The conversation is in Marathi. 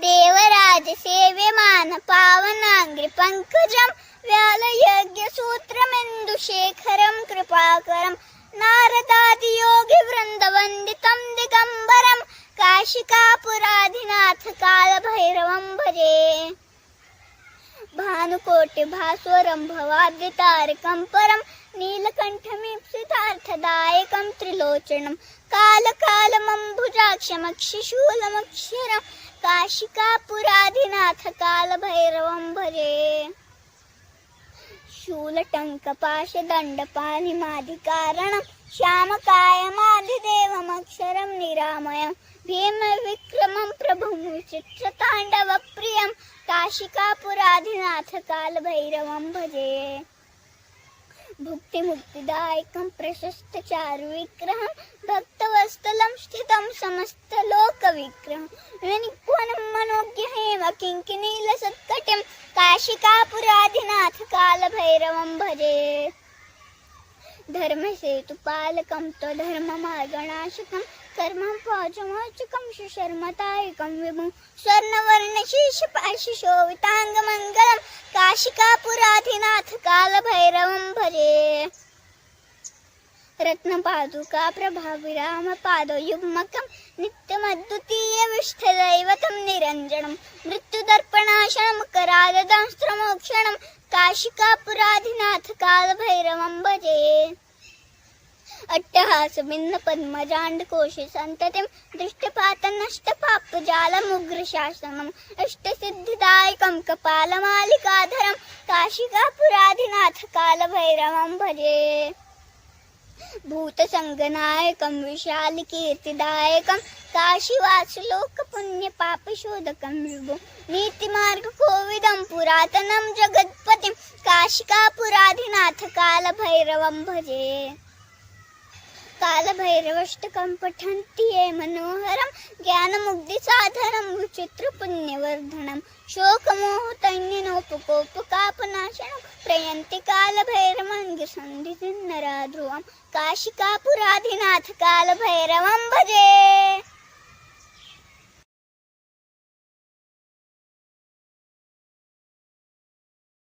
देवराज सेव्यमान पावनांग्रि पंकजं व्यालयज्ञसूत्रमिन्दुशेखरं कृपाकरं नारदादियोगिवृन्दवन्दितं दिगम्बरं काशिकापुराधिनाथ कालभैरवं भजे। भानुकोटिभास्वरं भवाद्रितारकं परं नीलकण्ठमीप्सितार्थदायकं त्रिलोचनं कालकालमम्बुजाक्षमक्षिशूलमक्षरं काशिकापुराधिनाथ कालभैरवं भजे। शूलटङ्कपाशदण्डपाणिमादिकारणं श्यामकायमादिदेवमक्षरं निरामयं भीमविक्रमं प्रभुं विचित्रताण्डवप्रियं काशिकापुराधिनाथ कालभैरवं भजे। भुक्तिमुक्तिदायकं प्रशस्तचारुविग्रहं भक्तवत्सलं स्थितं समस्तलोकविग्रहं विनिपुनं मनोज्ञहेम किङ्किणीलसत्कटिं काशिकापुराधिनाथ कालभैरवं भजे। धर्मसेतुपालकं त्वधर्ममार्गनाशकं कर्मं पौचमोचकं सुशर्मतायकं विभुं स्वर्णवर्णशीर्षपाशिशोभिताङ्गमङ्गलं काशिकापुराधिनाथ कालभैरवं भजे। रत्नपादुका प्रभाविरामपादयुग्मकं नित्यमद्वितीयविष्ठदैवतं निरञ्जनं मृत्युदर्पणाशनं करालदंस्त्रमोक्षणं काशिकापुराधिनाथ कालभैरवं भजे। अट्टहासभिन्नपद्मजाण्डकोशे सन्ततिं दृष्टपातनष्टपापजालमुग्रशासनम् अष्टसिद्धिदायकं कपालमालिकाधरं काशिकापुराधिनाथ कालभैरवं भजे। भूतसङ्गनायकं विशालकीर्तिदायकं काशीवासलोकपुण्यपापशोधकं विभुं नीतिमार्गकोविदं पुरातनं जगत्पतिं काशिकापुराधिनाथ कालभैरवं भजे। कालभैरवाष्टकं पठन्ति ये मनोहरं ज्ञानमुग्धिसाधनं विचित्रपुण्यवर्धनं शोकमोहतैन्यनोपकोपकापनाशनं प्रयन्ति कालभैरवमङ्गसन्धिसिन्नराध्रुवं काशिकापुराधिनाथ कालभैरवं भजे।